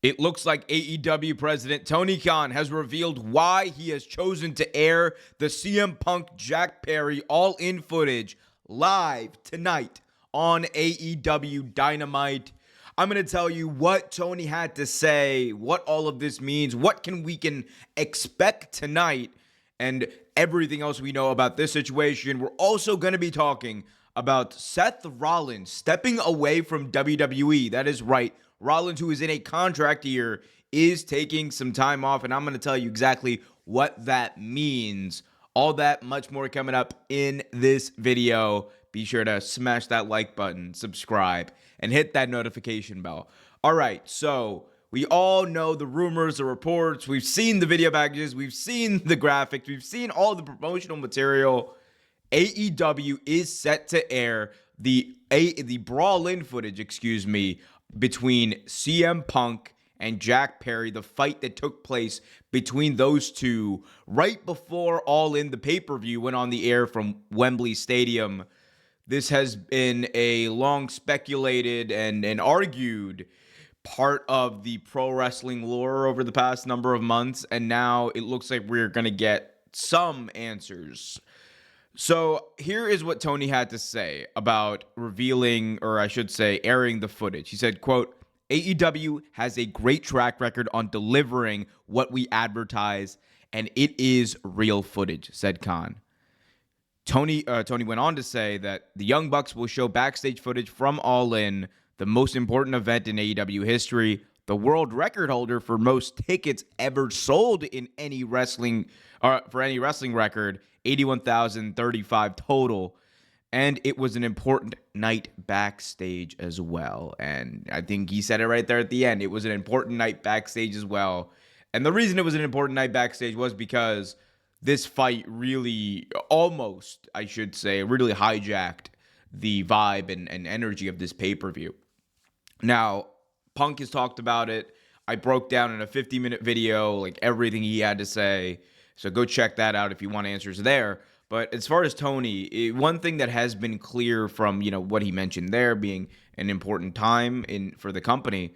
It looks like AEW president Tony Khan has revealed why he has chosen to air the CM Punk Jack Perry all-in footage live tonight on AEW Dynamite. I'm going to tell you what Tony had to say, what all of this means, what we can expect tonight, and everything else we know about this situation. We're also going to be talking about Seth Rollins stepping away from WWE. That is right. Rollins, who is in a contract year, is taking some time off, and I'm going to tell you exactly what that means. All that, much more coming up in this video. Be sure to smash that like button, subscribe, and hit that notification bell. All right, so we all know the rumors, the reports. We've seen the video packages. We've seen the graphics. We've seen all the promotional material. AEW is set to air the brawl-in footage, between CM Punk and Jack Perry, the fight that took place between those two right before All In, the pay-per-view, went on the air from Wembley Stadium. This has been a long speculated and argued part of the pro wrestling lore over the past number of months, and now it looks like we're going to get some answers. So here is what Tony had to say about revealing, or I should say, airing the footage. He said, quote, AEW has a great track record on delivering what we advertise, and it is real footage, said Khan. Tony went on to say that the Young Bucks will show backstage footage from All In, the most important event in AEW history, the world record holder for most tickets ever sold in any wrestling, for any wrestling record, 81,035 total. And it was an important night backstage as well. And I think he said it right there at the end. It was an important night backstage as well. And the reason it was an important night backstage was because this fight really almost, I should say, really hijacked the vibe and energy of this pay-per-view. Now, Punk has talked about it. I broke down in a 50-minute video, like everything he had to say. So go check that out if you want answers there. But as far as Tony, one thing that has been clear from, what he mentioned there being an important time for the company,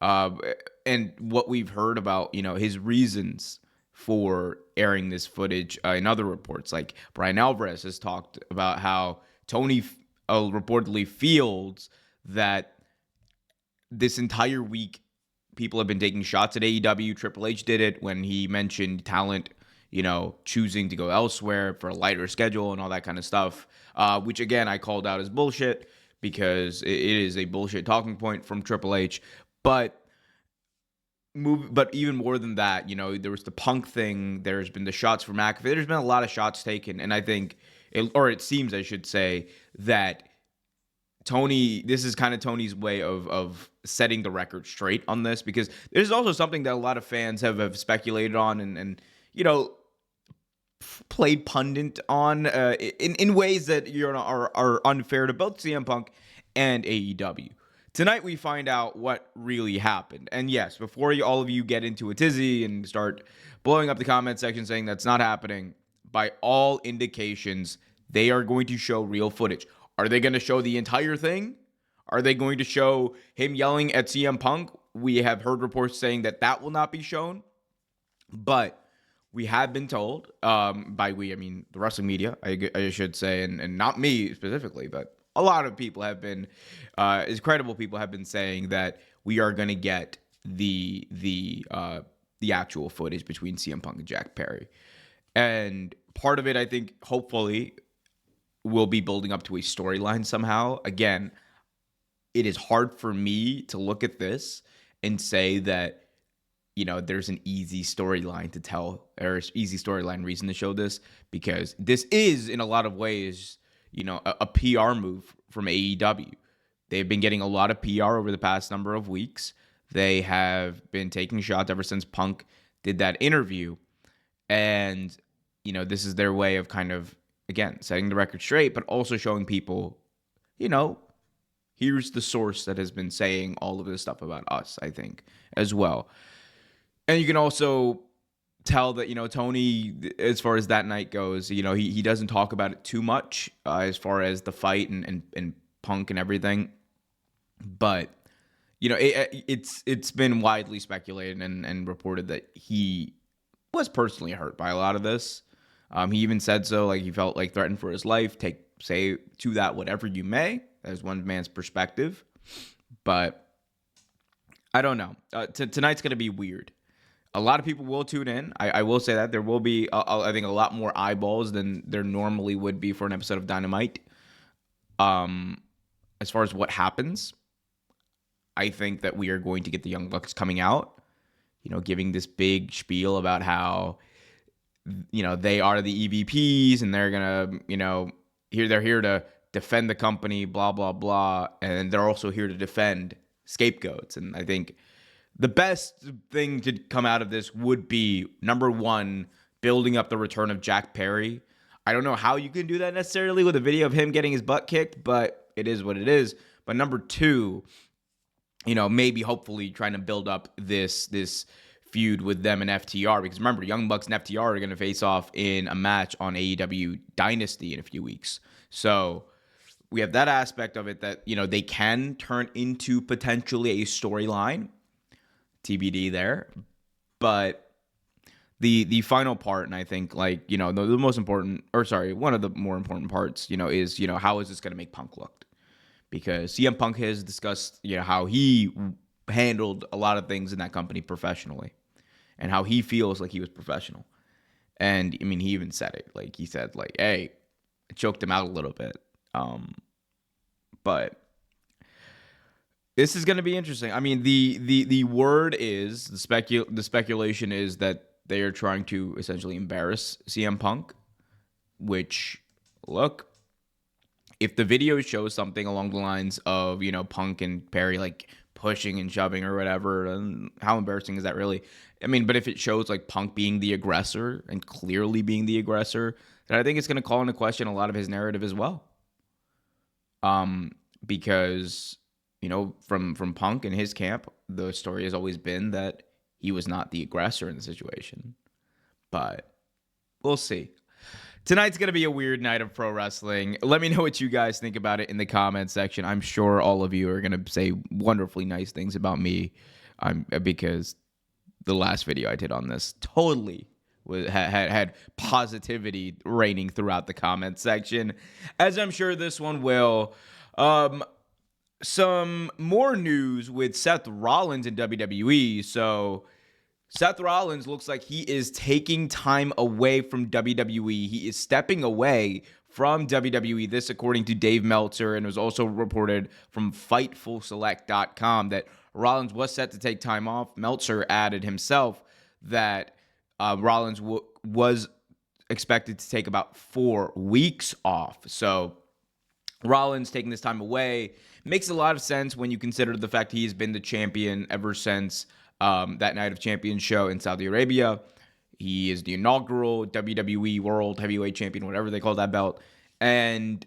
and what we've heard about, his reasons for airing this footage in other reports. Like Brian Alvarez has talked about how Tony reportedly feels that this entire week people have been taking shots at AEW. Triple H did it when he mentioned talent choosing to go elsewhere for a lighter schedule and all that kind of stuff, which, again, I called out as bullshit because it is a bullshit talking point from Triple H. But even more than that, there was the Punk thing. There's been the shots for McAfee. There's been a lot of shots taken. And I think, it seems, I should say, that this is kind of Tony's way of setting the record straight on this, because there's also something that a lot of fans have speculated on and played pundit on in ways that are unfair to both CM Punk and AEW. Tonight we find out what really happened. And yes, before all of you get into a tizzy and start blowing up the comment section saying that's not happening, by all indications, they are going to show real footage. Are they going to show the entire thing? Are they going to show him yelling at CM Punk? We have heard reports saying that will not be shown. But we have been told, by we, I mean the wrestling media, I should say, and not me specifically, but a lot of people have been, as credible people have been saying that we are going to get the actual footage between CM Punk and Jack Perry. And part of it, I think, hopefully, will be building up to a storyline somehow. Again, it is hard for me to look at this and say that, there's an easy storyline to tell, or easy storyline reason to show this, because this is, in a lot of ways, a PR move from AEW. They've been getting a lot of PR over the past number of weeks. They have been taking shots ever since Punk did that interview. And, this is their way of kind of, again, setting the record straight, but also showing people, here's the source that has been saying all of this stuff about us, I think, as well. And you can also tell that, Tony, as far as that night goes, he doesn't talk about it too much as far as the fight and Punk and everything. But it's been widely speculated and reported that he was personally hurt by a lot of this. He even said so, like he felt like threatened for his life. Say to that whatever you may. As one man's perspective, but I don't know. Tonight's gonna be weird. A lot of people will tune in. I will say that there will be, I think, a lot more eyeballs than there normally would be for an episode of Dynamite. As far as what happens, I think that we are going to get the Young Bucks coming out, giving this big spiel about how, they are the EVPs and they're gonna, they're here to defend the company, blah, blah, blah. And they're also here to defend scapegoats. And I think the best thing to come out of this would be, number one, building up the return of Jack Perry. I don't know how you can do that necessarily with a video of him getting his butt kicked, but it is what it is. But number two, maybe hopefully trying to build up this feud with them and FTR. Because remember, Young Bucks and FTR are going to face off in a match on AEW Dynasty in a few weeks. So we have that aspect of it that, they can turn into potentially a storyline. TBD there. But the final part, and I think the most important, one of the more important parts, is, how is this going to make Punk look? Because CM Punk has discussed, how he handled a lot of things in that company professionally and how he feels like he was professional. And I mean, he even said it, like he said, like, hey, I choked him out a little bit. But this is going to be interesting. I mean, the word is, the speculation is that they are trying to essentially embarrass CM Punk, which, look, if the video shows something along the lines of, Punk and Perry like pushing and shoving or whatever, and how embarrassing is that really? I mean, but if it shows like Punk being the aggressor and clearly being the aggressor, then I think it's going to call into question a lot of his narrative as well. Because, from Punk and his camp, the story has always been that he was not the aggressor in the situation. But we'll see. Tonight's going to be a weird night of pro wrestling. Let me know what you guys think about it in the comment section. I'm sure all of you are going to say wonderfully nice things about me, because the last video I did on this totally had positivity reigning throughout the comment section, as I'm sure this one will. Some more news with Seth Rollins in WWE. So Seth Rollins looks like he is taking time away from WWE. He is stepping away from WWE. This according to Dave Meltzer, and it was also reported from FightfulSelect.com that Rollins was set to take time off. Meltzer added himself that Rollins was expected to take about 4 weeks off. So Rollins taking this time away makes a lot of sense when you consider the fact he's been the champion ever since that Night of Champions show in Saudi Arabia. He is the inaugural WWE World Heavyweight Champion, whatever they call that belt. And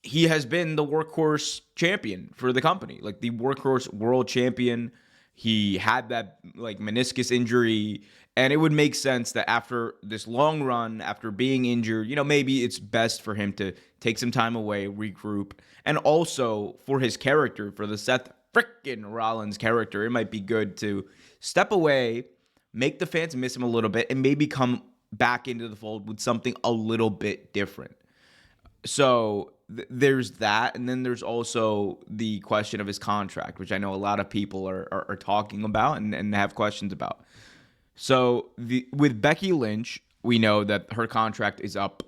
he has been the workhorse champion for the company, like the workhorse world champion. He had that like meniscus injury, and it would make sense that after this long run, after being injured, maybe it's best for him to take some time away, regroup, and also for his character, for the Seth frickin' Rollins character, it might be good to step away, make the fans miss him a little bit, and maybe come back into the fold with something a little bit different. So there's that, and then there's also the question of his contract, which I know a lot of people are talking about and have questions about. So with Becky Lynch, we know that her contract is up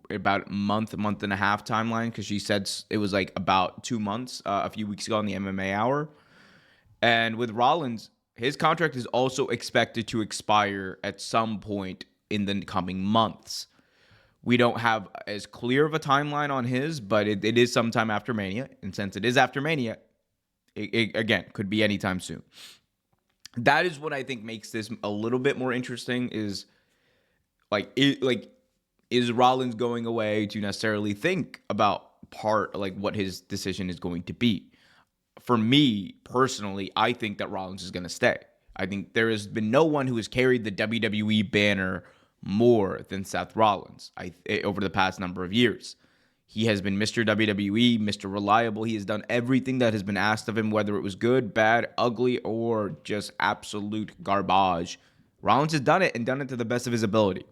about a month and a half timeline, because she said it was like about 2 months a few weeks ago on the MMA Hour. And with Rollins, his contract is also expected to expire at some point in the coming months. We don't have as clear of a timeline on his, but it is sometime after Mania. And since it is after Mania, it again, could be anytime soon. That is what I think makes this a little bit more interesting, is is Rollins going away to necessarily think about what his decision is going to be? For me, personally, I think that Rollins is going to stay. I think there has been no one who has carried the WWE banner more than Seth Rollins over the past number of years. He has been Mr. WWE, Mr. Reliable. He has done everything that has been asked of him, whether it was good, bad, ugly, or just absolute garbage. Rollins has done it and done it to the best of his ability.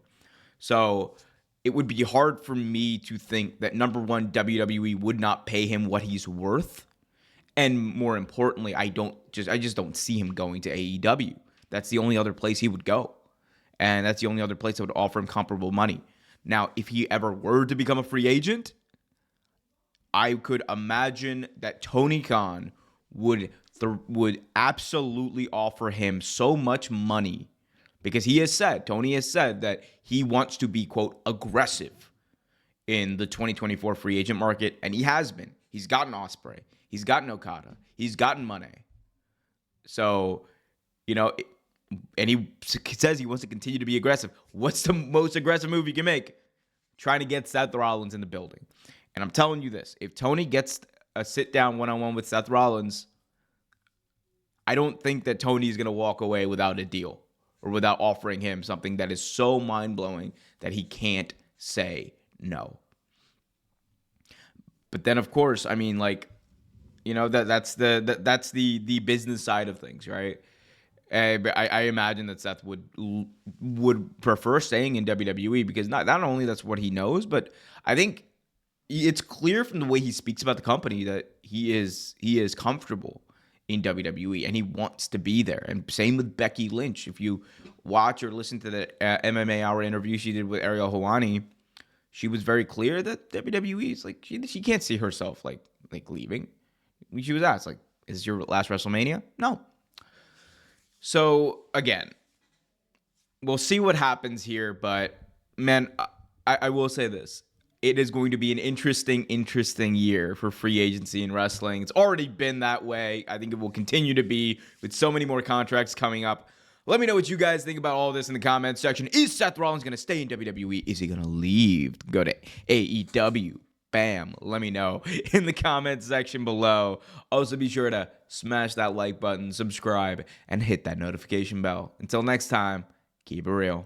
So it would be hard for me to think that, number one, WWE would not pay him what he's worth. And more importantly, I just don't see him going to AEW. That's the only other place he would go. And that's the only other place that would offer him comparable money. Now, if he ever were to become a free agent, I could imagine that Tony Khan would absolutely offer him so much money, because Tony has said that he wants to be, quote, aggressive in the 2024 free agent market, and he has been. He's gotten Ospreay. He's gotten Okada. He's gotten Monet. So, and he says he wants to continue to be aggressive. What's the most aggressive move you can make? Trying to get Seth Rollins in the building. And I'm telling you this, if Tony gets a sit-down one-on-one with Seth Rollins, I don't think that Tony is going to walk away without a deal or without offering him something that is so mind-blowing that he can't say no. But then, of course, I mean, that's the business side of things, right? I imagine that Seth would prefer staying in WWE, because not only that's what he knows, but I think it's clear from the way he speaks about the company that he is comfortable in WWE and he wants to be there. And same with Becky Lynch. If you watch or listen to the MMA Hour interview she did with Ariel Helwani, she was very clear that WWE is like, she can't see herself like leaving. She was asked, is this your last WrestleMania? No. So, again, we'll see what happens here. But, man, I will say this. It is going to be an interesting year for free agency in wrestling. It's already been that way. I think it will continue to be, with so many more contracts coming up. Let me know what you guys think about all this in the comments section. Is Seth Rollins going to stay in WWE? Is he going to leave? Go to AEW. Bam. Let me know in the comments section below. Also, be sure to smash that like button, subscribe, and hit that notification bell. Until next time, keep it real.